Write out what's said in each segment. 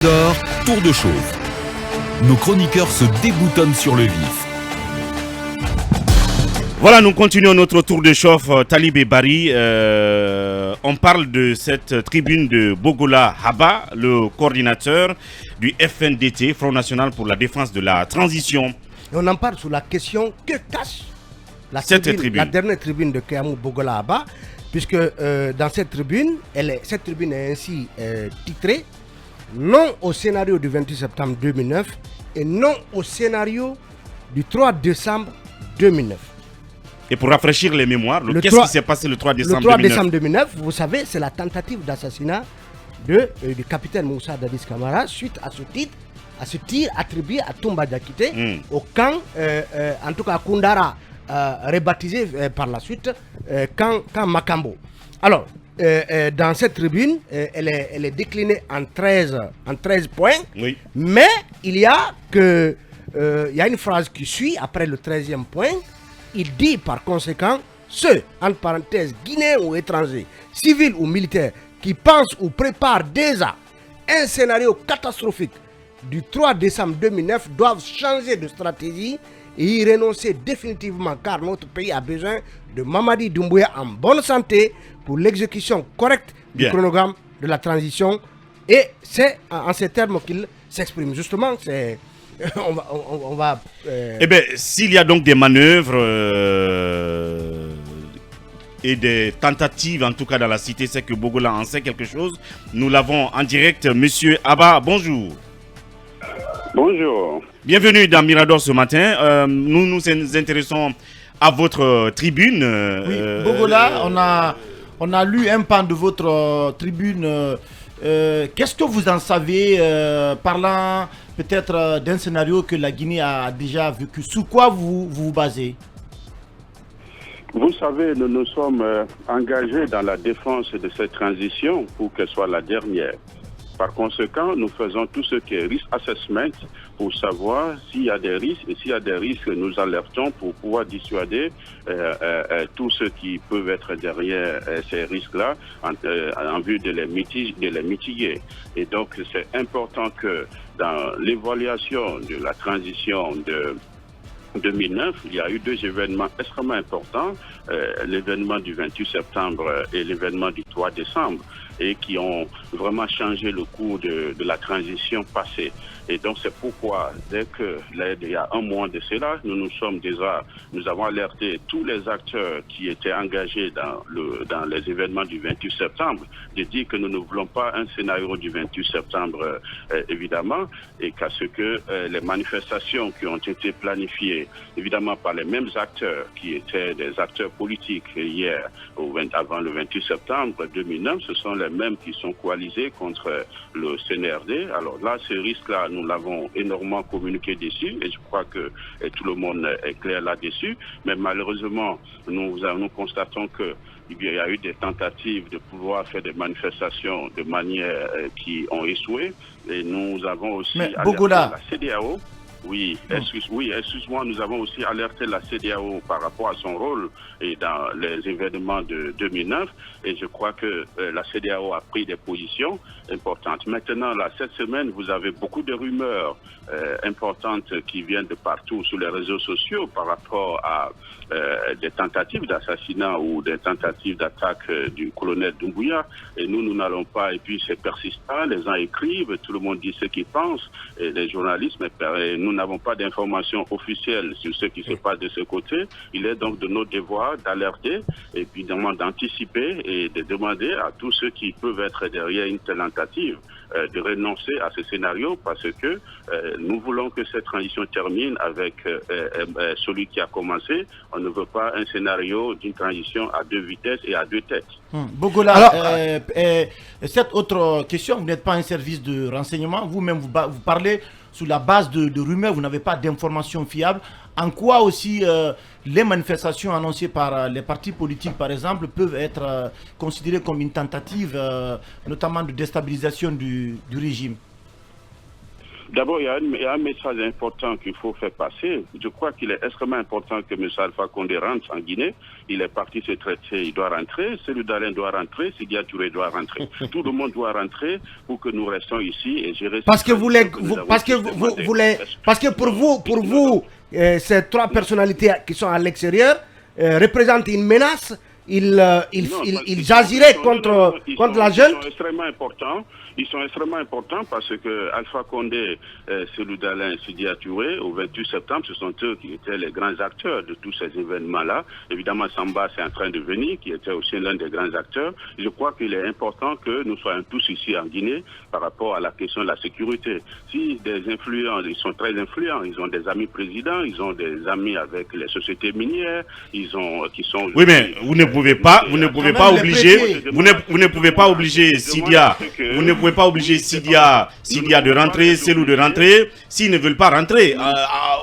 D'or, tour de chauffe. Nos chroniqueurs se déboutonnent sur le vif. Voilà, nous continuons notre tour de chauffe. Talib et Barry, on parle de cette tribune de Bogola Haba, le coordinateur du FNDT, Front National pour la défense de la transition. Et on en parle sur la question que cache la dernière tribune de Kéamou Bogola Haba, puisque dans cette tribune, cette tribune est ainsi titrée « Non au scénario du 28 septembre 2009 et non au scénario du 3 décembre 2009 ». Et pour rafraîchir les mémoires, qu'est-ce qui s'est passé le 3 décembre 2009 ? Le 3 décembre 2009, vous savez, c'est la tentative d'assassinat du capitaine Moussa Dadis Camara suite à ce tir attribué à Toumba Diakité au camp, en tout cas à Koundara, rebaptisé par la suite camp Makambo. Alors, dans cette tribune, elle est déclinée en 13 points, oui. Mais il y a une phrase qui suit après le 13e point. Il dit par conséquent, ceux, entre parenthèses, guinéens ou étrangers, civils ou militaires, qui pensent ou préparent déjà un scénario catastrophique du 3 décembre 2009 doivent changer de stratégie et y renoncer définitivement, car notre pays a besoin de Mamadi Doumbouya en bonne santé pour l'exécution correcte du chronogramme de la transition. Et c'est en ces termes qu'il s'exprime. Justement, c'est... on va Eh bien, s'il y a donc des manœuvres et des tentatives, en tout cas dans la cité, c'est que Bogola en sait quelque chose. Nous l'avons en direct. Monsieur Abba, bonjour. Bonjour. Bienvenue dans Mirador ce matin. Nous nous intéressons à votre tribune. Oui, Bogola, on a lu un pan de votre tribune. Qu'est-ce que vous en savez, parlant peut-être d'un scénario que la Guinée a déjà vécu? Sur quoi vous vous basez? Vous savez, nous nous sommes engagés dans la défense de cette transition pour qu'elle soit la dernière. Par conséquent, nous faisons tout ce qui est risk assessment pour savoir s'il y a des risques, et s'il y a des risques, nous alertons pour pouvoir dissuader tous ceux qui peuvent être derrière ces risques-là en vue de les mitiguer. Et donc, c'est important que dans l'évaluation de la transition de 2009, il y a eu deux événements extrêmement importants, l'événement du 28 septembre et l'événement du 3 décembre, et qui ont vraiment changé le cours de la transition passée. Et donc c'est pourquoi, dès que il y a un mois de cela, nous avons alerté tous les acteurs qui étaient engagés dans les événements du 28 septembre, de dire que nous ne voulons pas un scénario du 28 septembre, évidemment, et qu'à ce que les manifestations qui ont été planifiées, évidemment par les mêmes acteurs qui étaient des acteurs politiques hier, avant le 28 septembre 2009, ce sont les mêmes qui sont coalisés contre le CNRD. Alors là, ce risque-là, nous l'avons énormément communiqué dessus, et je crois que tout le monde est clair là-dessus. Mais malheureusement, nous constatons que il y a eu des tentatives de pouvoir faire des manifestations de manière qui ont échoué. Et nous avons aussi alerté la CEDEAO. Oui, excuse-moi, nous avons aussi alerté la CEDEAO par rapport à son rôle et dans les événements de 2009, et je crois que la CEDEAO a pris des positions importantes. Maintenant, là, cette semaine, vous avez beaucoup de rumeurs importantes qui viennent de partout sur les réseaux sociaux par rapport à des tentatives d'assassinat ou des tentatives d'attaque du colonel Doumbouya, et nous n'allons pas, et puis c'est persistant, les gens écrivent, tout le monde dit ce qu'ils pensent, et les journalistes, mais nous n'avons pas d'informations officielles sur ce qui se passe de ce côté. Il est donc de notre devoir d'alerter et puis d'anticiper et de demander à tous ceux qui peuvent être derrière une telle tentative de renoncer à ce scénario, parce que nous voulons que cette transition termine avec celui qui a commencé. On ne veut pas un scénario d'une transition à deux vitesses et à deux têtes. Bogola, alors, cette autre question, vous n'êtes pas un service de renseignement, vous-même vous parlez sous la base de rumeurs, vous n'avez pas d'informations fiables. En quoi aussi les manifestations annoncées par les partis politiques, par exemple, peuvent être considérées comme une tentative, notamment de déstabilisation du régime? D'abord, il y a un message important qu'il faut faire passer. Je crois qu'il est extrêmement important que M. Alpha Condé rentre en Guinée. Il est parti se traiter, il doit rentrer. Cellou Dalein doit rentrer, Sidya Touré doit rentrer. Tout le monde doit rentrer pour que nous restons ici et gérer. Parce que pour vous, ces trois personnalités qui sont à l'extérieur représentent une menace. Ils agiraient contre la jeune. Ils sont extrêmement importants parce que Alpha Condé, Cellou Dalein, Sidya Touré, au 28 septembre, ce sont eux qui étaient les grands acteurs de tous ces événements-là. Évidemment, Samba, c'est en train de venir, qui était aussi l'un des grands acteurs. Je crois qu'il est important que nous soyons tous ici en Guinée par rapport à la question de la sécurité. Si des influents, ils sont très influents, ils ont des amis présidents, ils ont des amis avec les sociétés minières, qui sont... Oui, mais vous ne pouvez pas obliger Sidya, vous ne pouvez pas obliger Sidya de rentrer, Cellou de rentrer, s'ils ne veulent pas rentrer.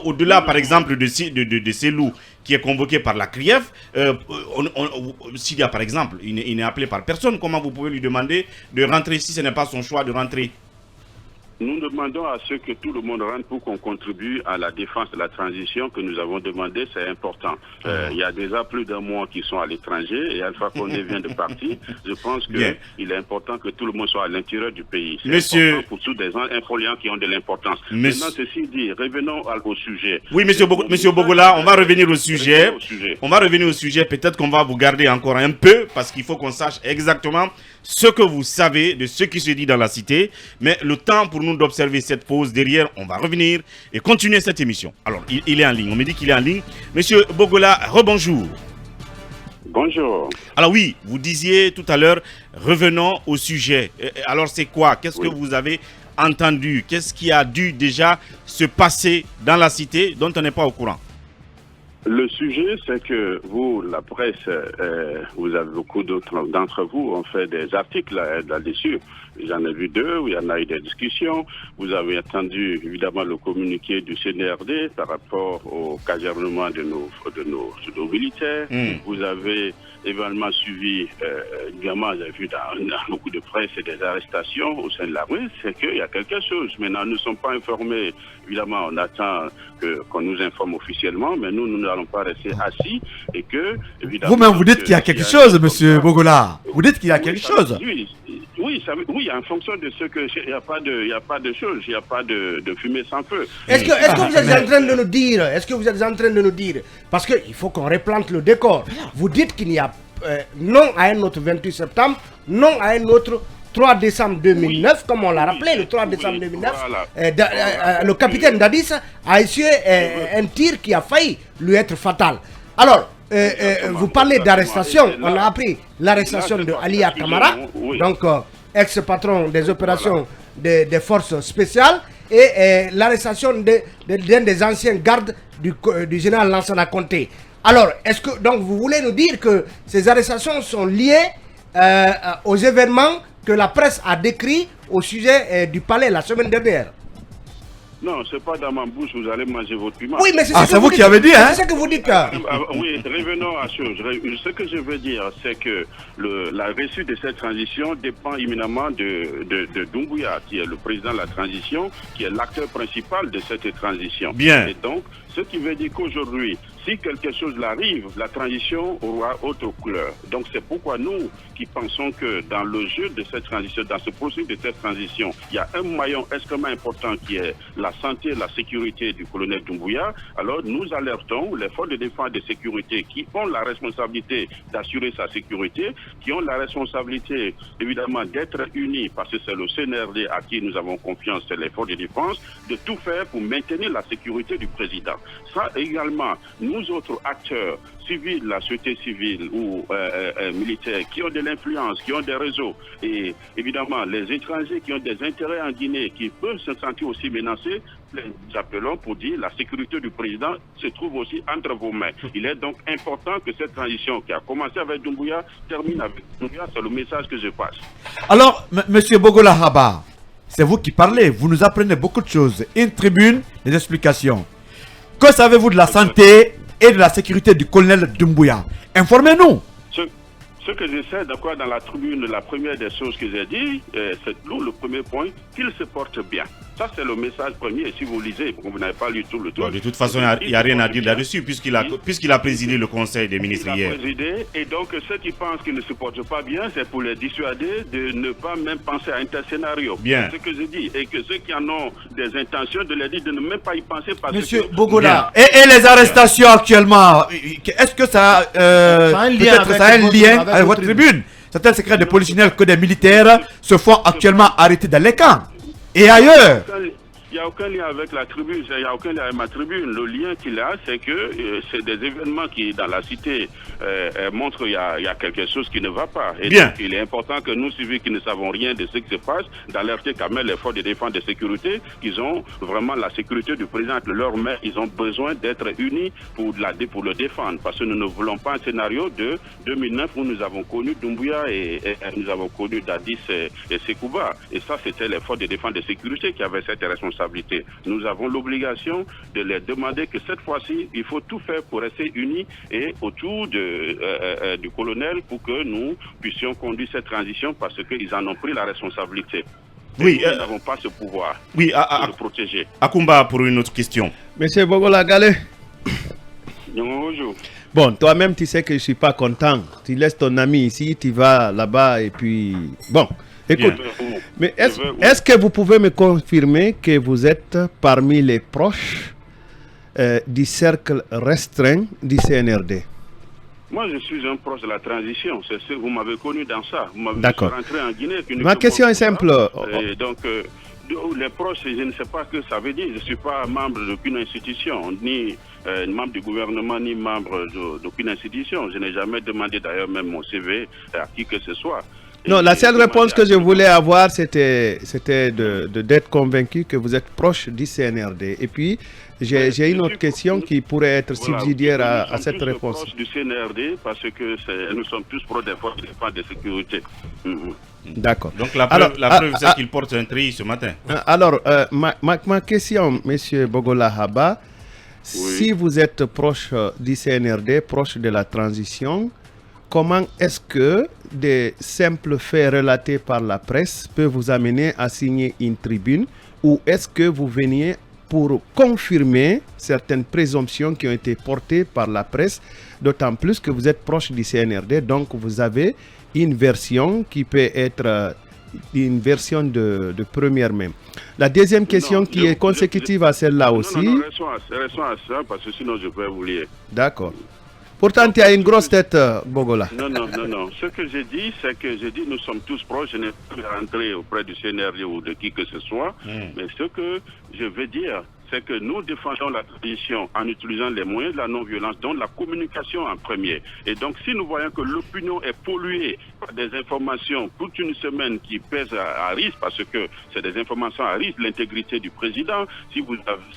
Au-delà, par exemple, de Cellou, qui est convoqué par la CRIEF, Sidya, par exemple, il n'est appelé par personne. Comment vous pouvez lui demander de rentrer si ce n'est pas son choix de rentrer? Nous demandons à ce que tout le monde rentre pour qu'on contribue à la défense de la transition que nous avons demandé, c'est important. Il y a déjà plus d'un mois qui sont à l'étranger et Alpha Condé vient de partir. Je pense qu'il est important que tout le monde soit à l'intérieur du pays. C'est important pour tous des infoliants qui ont de l'importance. Maintenant, ceci dit, revenons au sujet. Oui, monsieur Bogola, on va revenir au sujet. On va revenir au sujet. Peut-être qu'on va vous garder encore un peu parce qu'il faut qu'on sache exactement ce que vous savez de ce qui se dit dans la cité. Mais le temps pour nous d'observer cette pause derrière, on va revenir et continuer cette émission. Alors, il est en ligne. On me dit qu'il est en ligne. Monsieur Bogola, rebonjour. Bonjour. Alors oui, vous disiez tout à l'heure, revenons au sujet. Alors c'est quoi? Qu'est-ce que vous avez entendu? Qu'est-ce qui a dû déjà se passer dans la cité dont on n'est pas au courant? Le sujet, c'est que vous, la presse, vous avez beaucoup d'entre vous ont fait des articles là-dessus. J'en ai vu 2 où il y en a eu des discussions. Vous avez entendu évidemment le communiqué du CNRD par rapport au casernement de nos militaires. Vous avez également suivi, également, j'ai vu dans beaucoup de presse des arrestations au sein de la rue. C'est qu'il y a quelque chose. Maintenant, nous ne sommes pas informés. Évidemment, on attend qu'on nous informe officiellement, mais nous n'allons pas rester assis et que, évidemment... Vous-même, vous dites qu'il y a quelque chose, monsieur Bogola. Vous dites qu'il y a quelque chose. Oui, en fonction de ce que... Il n'y a pas de choses, il n'y a pas de fumée sans feu. Est-ce que vous êtes en train de nous dire, parce qu'il faut qu'on replante le décor. Vous dites qu'il n'y a non à un autre 28 septembre, non à un autre 3 décembre 2009, comme on l'a rappelé, le 3 décembre 2009, le capitaine Dadis a essuyé un tir qui a failli lui être fatal. Alors, vous parlez d'arrestation, on a appris l'arrestation de Aliya Kamara, donc ex-patron des opérations des forces spéciales, et l'arrestation d'un des anciens gardes du général Lansana Conté. Alors, est-ce que donc vous voulez nous dire que ces arrestations sont liées aux événements que la presse a décrits au sujet du palais la semaine dernière? Non, c'est pas dans ma bouche, vous allez manger votre piment. Oui, mais c'est vous qui avez dit, hein? C'est ce que vous dites. Oui, revenons à chose. Ce que je veux dire, c'est que la réussite de cette transition dépend éminemment de Doumbouya, qui est le président de la transition, qui est l'acteur principal de cette transition. Bien. Et donc, ce qui veut dire qu'aujourd'hui, si quelque chose arrive, la transition aura autre couleur. Donc c'est pourquoi nous qui pensons que dans le jeu de cette transition, dans ce processus de cette transition, il y a un maillon extrêmement important qui est la santé et la sécurité du colonel Doumbouya. Alors nous alertons les forces de défense et de sécurité qui ont la responsabilité d'assurer sa sécurité, qui ont la responsabilité évidemment d'être unis, parce que c'est le CNRD à qui nous avons confiance, c'est les forces de défense, de tout faire pour maintenir la sécurité du président. Ça également, nous autres acteurs civils, la société civile ou militaires qui ont de l'influence, qui ont des réseaux, et évidemment les étrangers qui ont des intérêts en Guinée, qui peuvent se sentir aussi menacés, nous appelons pour dire la sécurité du président se trouve aussi entre vos mains. Il est donc important que cette transition qui a commencé avec Doumbouya termine avec Doumbouya, c'est le message que je passe. Alors, monsieur Bogola Haba, c'est vous qui parlez, vous nous apprenez beaucoup de choses. Une tribune, des explications. Que savez-vous de la santé et de la sécurité du colonel Doumbouya? Informez-nous. Ce que j'essaie d'avoir dans la tribune, la première des choses que j'ai dit, c'est le premier point, qu'il se porte bien. Ça, c'est le message premier. Si vous lisez, vous n'avez pas lu tout le truc. Bon, de toute façon, il n'y a rien à dire là-dessus, puisqu'il a présidé le Conseil des ministres hier. Il a présidé, et donc ceux qui pensent qu'ils ne se portent pas bien, c'est pour les dissuader de ne pas même penser à un tel scénario. Bien. C'est ce que je dis. Et que ceux qui en ont des intentions, de leur dire de ne même pas y penser parce Monsieur que... Bogola. Et les arrestations actuellement, est-ce que ça a un lien avec votre tribune? Certains secrets de polichinelles que des militaires se font actuellement arrêter dans les camps et ailleurs. Il n'y a aucun lien avec la tribune, il n'y a aucun lien avec ma tribune. Le lien qu'il a, c'est que c'est des événements qui, dans la cité, montrent qu'il y a quelque chose qui ne va pas. Et bien. Donc, il est important que nous, civils qui ne savons rien de ce qui se passe, d'alerter quand même les forces de défense et de sécurité, qu'ils ont vraiment la sécurité du président entre leurs mains. Ils ont besoin d'être unis pour le défendre. Parce que nous ne voulons pas un scénario de 2009 où nous avons connu Doumbouya et nous avons connu Dadis et Sekouba. Et ça, c'était les forces de défense et de sécurité qui avaient cette responsabilité. Nous avons l'obligation de leur demander que cette fois-ci, il faut tout faire pour rester unis et autour du colonel pour que nous puissions conduire cette transition parce qu'ils en ont pris la responsabilité. Oui, nous n'avons pas ce pouvoir de le protéger. Akumba pour une autre question. Monsieur Bogola Galé. Bonjour. Bon, toi-même, tu sais que je ne suis pas content. Tu laisses ton ami ici, tu vas là-bas et puis... Bon, écoute, mais est-ce que vous pouvez me confirmer que vous êtes parmi les proches du cercle restreint du CNRD? Moi, je suis un proche de la transition. C'est ce que vous m'avez connu dans ça. Vous m'avez rentré en Guinée. Ma question est simple. Et donc, les proches, je ne sais pas ce que ça veut dire. Je ne suis pas membre d'aucune institution, ni membre du gouvernement, ni membre d'aucune institution. Je n'ai jamais demandé d'ailleurs même mon CV à qui que ce soit. Non, la seule réponse que je voulais avoir, c'était d'être convaincu que vous êtes proche du CNRD. Et puis, j'ai une autre question qui pourrait être subsidiaire à cette réponse. Proche du CNRD parce que nous sommes tous proches des forces de défense et de sécurité. D'accord. Donc la preuve c'est qu'il porte un tri ce matin. Alors, ma question, monsieur Bogola Haba, si vous êtes proche du CNRD, proche de la transition, comment est-ce que des simples faits relatés par la presse peuvent vous amener à signer une tribune, ou est-ce que vous veniez pour confirmer certaines présomptions qui ont été portées par la presse, d'autant plus que vous êtes proche du CNRD, donc vous avez une version qui peut être une version de première main. La deuxième question qui est consécutive à celle-là aussi... Non, restons à ça, parce que sinon je peux vous lire. D'accord. Pourtant, tu as une grosse tête, Bogola. Non. Ce que j'ai dit, c'est que nous sommes tous proches. Je n'ai pas rentré auprès du CNRD ou de qui que ce soit. Mais ce que je veux dire, c'est que nous défendons la tradition en utilisant les moyens de la non-violence, dont la communication en premier. Et donc, si nous voyons que l'opinion est polluée par des informations toute une semaine qui pèsent à risque, parce que c'est des informations à risque, l'intégrité du président,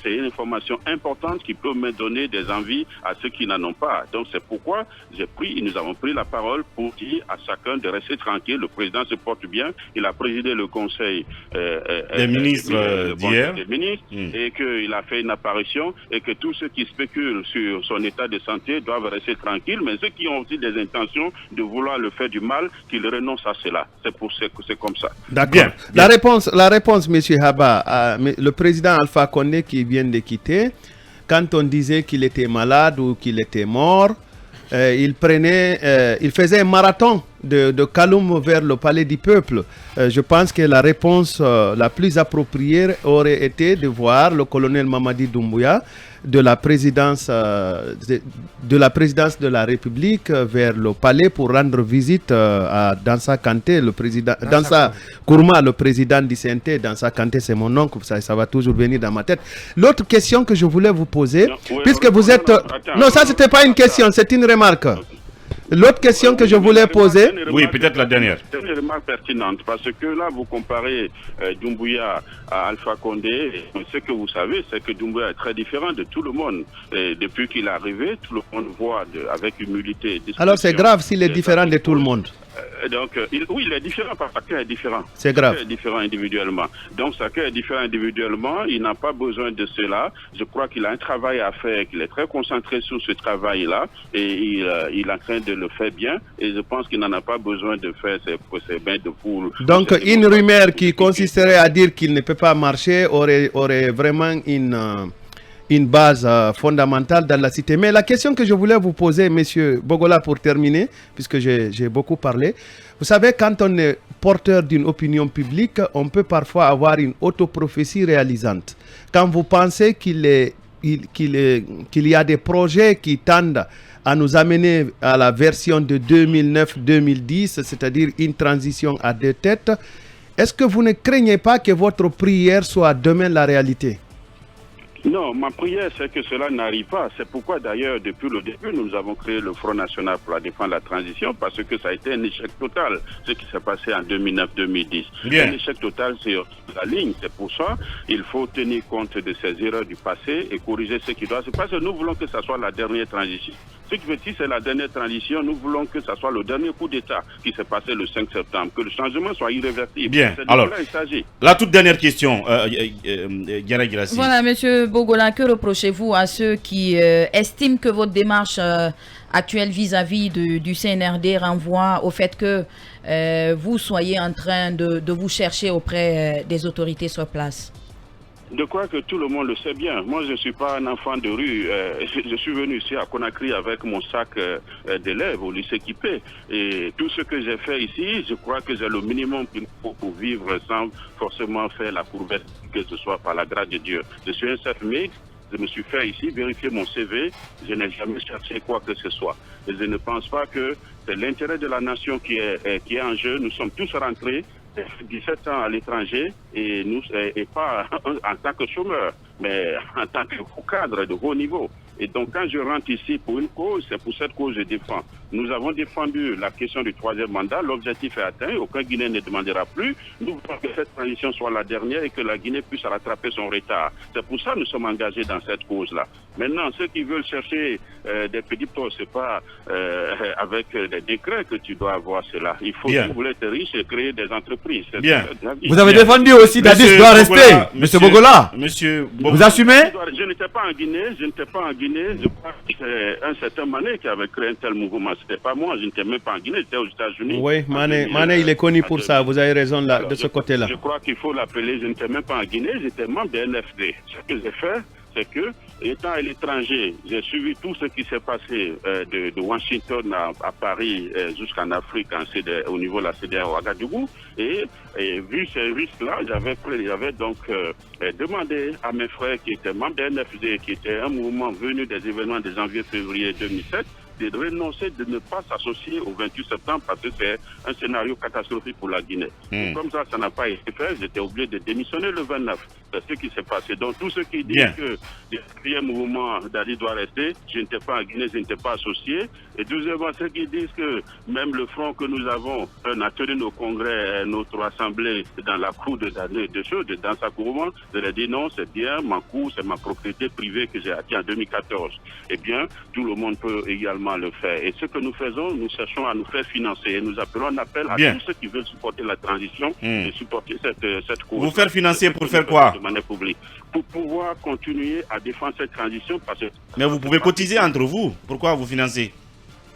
c'est une information importante qui peut me donner des envies à ceux qui n'en ont pas. Donc, c'est pourquoi nous avons pris la parole pour dire à chacun de rester tranquille. Le président se porte bien. Il a présidé le conseil des ministres d'hier. Et qu'il a fait une apparition et que tous ceux qui spéculent sur son état de santé doivent rester tranquilles, mais ceux qui ont aussi des intentions de vouloir le faire du mal, qu'ils renoncent à cela. C'est comme ça. D'accord. La réponse, M. Haba, le président Alpha Condé qui vient de quitter, quand on disait qu'il était malade ou qu'il était mort, il faisait un marathon de Kaloum vers le palais du peuple. Je pense que la réponse la plus appropriée aurait été de voir le colonel Mamadi Doumbouya de la présidence de la République vers le palais pour rendre visite à Dansa Kanté, le président Dansa Kourma, le président du CNT. Dansa Kanté, c'est mon oncle, ça va toujours venir dans ma tête. L'autre question que je voulais vous poser, vous êtes... Non, ça c'était pas une question, c'est une remarque. L'autre question que je voulais poser... Oui, peut-être la dernière. C'est une remarque pertinente parce que là, vous comparez Doumbouya à Alpha Condé. Ce que vous savez, c'est que Doumbouya est très différent de tout le monde. Et depuis qu'il est arrivé, tout le monde voit avec humilité... Alors c'est grave s'il est différent de tout le monde. Oui, il est différent parce que chacun est différent. C'est grave. Chacun est différent individuellement. Donc, chacun est différent individuellement. Il n'a pas besoin de cela. Je crois qu'il a un travail à faire, qu'il est très concentré sur ce travail-là et il est en train de le faire bien. Et je pense qu'il n'en a pas besoin de faire ses bains de poule. Donc, une rumeur qui consisterait à dire qu'il ne peut pas marcher aurait vraiment une base fondamentale dans la cité. Mais la question que je voulais vous poser, monsieur Bogola, pour terminer, puisque j'ai beaucoup parlé, vous savez, quand on est porteur d'une opinion publique, on peut parfois avoir une autoprophétie réalisante. Quand vous pensez qu'il y a des projets qui tendent à nous amener à la version de 2009-2010, c'est-à-dire une transition à deux têtes, est-ce que vous ne craignez pas que votre prière soit demain la réalité? Non, ma prière, c'est que cela n'arrive pas. C'est pourquoi, d'ailleurs, depuis le début, nous avons créé le Front National pour la défense de la transition, parce que ça a été un échec total, ce qui s'est passé en 2009-2010. Un échec total sur la ligne. C'est pour ça qu'il faut tenir compte de ces erreurs du passé et corriger ce qui doit se passer. Nous voulons que ça soit la dernière transition. Ce qui veut dire, c'est la dernière transition. Nous voulons que ça soit le dernier coup d'État qui s'est passé le 5 septembre, que le changement soit irréversible. Bien, alors, la toute dernière question, Voilà, monsieur Bogola, que reprochez-vous à ceux qui estiment que votre démarche actuelle vis-à-vis du CNRD renvoie au fait que vous soyez en train de vous chercher auprès des autorités sur place? Je crois que tout le monde le sait bien. Moi, je ne suis pas un enfant de rue. Je suis venu ici à Conakry avec mon sac d'élèves au lycée Kipé. Et tout ce que j'ai fait ici, je crois que j'ai le minimum qu'il faut pour vivre sans forcément faire la courbette, que ce soit par la grâce de Dieu. Je suis un self-made. Je me suis fait ici vérifier mon CV. Je n'ai jamais cherché quoi que ce soit. Et je ne pense pas que c'est l'intérêt de la nation qui est en jeu. Nous sommes tous rentrés 17 ans à l'étranger et pas en tant que chômeur, mais en tant que cadre de haut niveau. Et donc, quand je rentre ici pour une cause, c'est pour cette cause que je défends. Nous avons défendu la question du troisième mandat. L'objectif est atteint. Aucun Guinéen ne demandera plus. Nous voulons que cette transition soit la dernière et que la Guinée puisse rattraper son retard. C'est pour ça que nous sommes engagés dans cette cause-là. Maintenant, ceux qui veulent chercher des petits postes, c'est pas avec des décrets que tu dois avoir cela. Il faut, si vous voulez être riche, et créer des entreprises. Bien. Vous avez défendu aussi Dadis doit rester. Monsieur Bogola. Vous assumez? Je n'étais pas en Guinée. Je crois que c'est un certain Mané qui avait créé un tel mouvement. C'était pas moi. Je n'étais même pas en Guinée. J'étais aux États-Unis. Oui, Mané, il est connu pour ça. Vous avez raison là, de ce côté-là. Je crois qu'il faut l'appeler. Je n'étais même pas en Guinée. J'étais membre de NFD. Ce que j'ai fait, c'est que, étant à l'étranger, j'ai suivi tout ce qui s'est passé de Washington à Paris jusqu'en Afrique, au niveau de la CDA au Ouagadougou. Et vu ces risques-là, j'avais donc demandé à mes frères qui étaient membres de NFD, qui était un mouvement venu des événements de janvier-février 2007, de renoncer, de ne pas s'associer au 28 septembre parce que c'est un scénario catastrophique pour la Guinée. Comme ça n'a pas été fait, j'étais obligé de démissionner le 29. C'est ce qui s'est passé. Donc tous ceux qui disent que le quatrième mouvement d'Ali doit rester, je n'étais pas en Guinée, je n'étais pas associé. Et deuxièmement, ceux qui disent que même le front que nous avons, on a tenu nos congrès, notre assemblée dans la cour de choses, dans sa couronne, je leur dis non, c'est bien, ma cour, c'est ma propriété privée que j'ai acquis en 2014. Eh bien, tout le monde peut également le faire. Et ce que nous faisons, nous cherchons à nous faire financer. Et nous appelons un appel à tous ceux qui veulent supporter la transition et supporter cette cause. Vous faire financer pour faire quoi? De manière publique. Pour pouvoir continuer à défendre cette transition. Parce que mais vous pouvez cotiser entre vous. Pourquoi vous financez?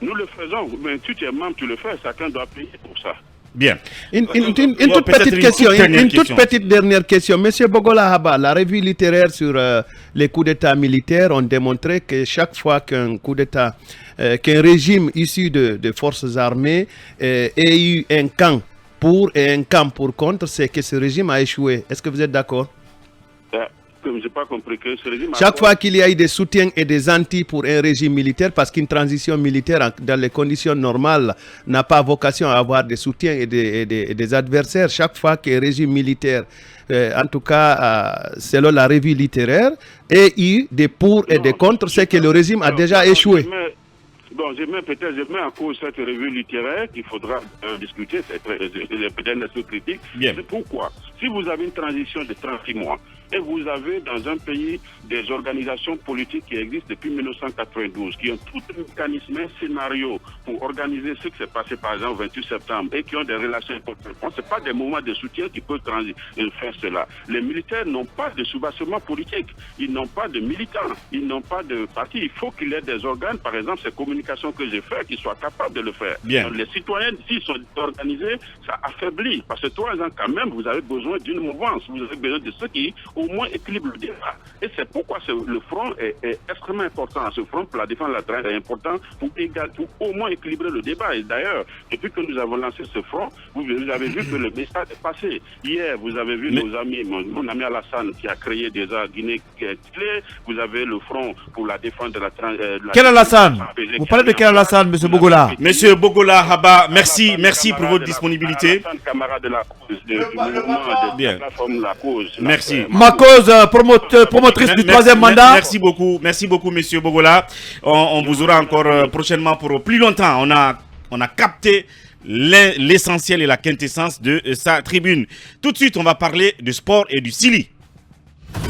Nous le faisons. Mais tu es membre, tu le fais. Chacun doit payer pour ça. Bien. Une toute petite question, une toute petite dernière question. Monsieur Bogola Haba, la revue littéraire sur les coups d'État militaires ont démontré que chaque fois qu'un coup d'État, qu'un régime issu de forces armées ait eu un camp pour et un camp pour contre, c'est que ce régime a échoué. Est-ce que vous êtes d'accord? Je n'ai pas compris que ce régime... Chaque fois qu'il y a eu des soutiens et des antis pour un régime militaire, parce qu'une transition militaire, dans les conditions normales, n'a pas vocation à avoir des soutiens et des adversaires. Chaque fois qu'un régime militaire, en tout cas, selon la revue littéraire, ait eu des pour et des contre, c'est que le régime a déjà échoué. Donc, je mets en cause cette revue littéraire qu'il faudra discuter, c'est peut-être un critique. C'est pourquoi, si vous avez une transition de 36 mois, et vous avez dans un pays des organisations politiques qui existent depuis 1992, qui ont tout un mécanisme, un scénario pour organiser ce qui s'est passé par exemple le 28 septembre et qui ont des relations importantes. Ce n'est pas des mouvements de soutien qui peuvent faire cela. Les militaires n'ont pas de soubassement politique, ils n'ont pas de militants, ils n'ont pas de parti. Il faut qu'il y ait des organes, par exemple, ces communications que j'ai faites, qui soient capables de le faire. Donc, les citoyens, s'ils sont organisés, ça affaiblit. Parce que 3 ans quand même, vous avez besoin d'une mouvance, vous avez besoin de ceux qui au moins équilibrent le débat. Et c'est pourquoi le front est extrêmement important. Ce front pour la défense de la terre est important pour au moins équilibrer le débat. Et d'ailleurs, depuis que nous avons lancé ce front, vous avez vu que le message est passé. Hier, vous avez vu nos amis, mon ami Alassane qui a créé déjà Guinée qui est clé. Vous avez le front pour la défense de la quel Alassane? Vous parlez de quel Alassane, M. Bogola? Monsieur Bogola Haba, merci pour votre disponibilité. Camarade de la cause, du mouvement de la plateforme La Cause. Merci. Ma cause, promotrice du 3e mandat. Merci beaucoup, monsieur Bogola. On vous aura encore prochainement pour plus longtemps. On a capté l'essentiel et la quintessence de sa tribune. Tout de suite, on va parler de sport et du Sili.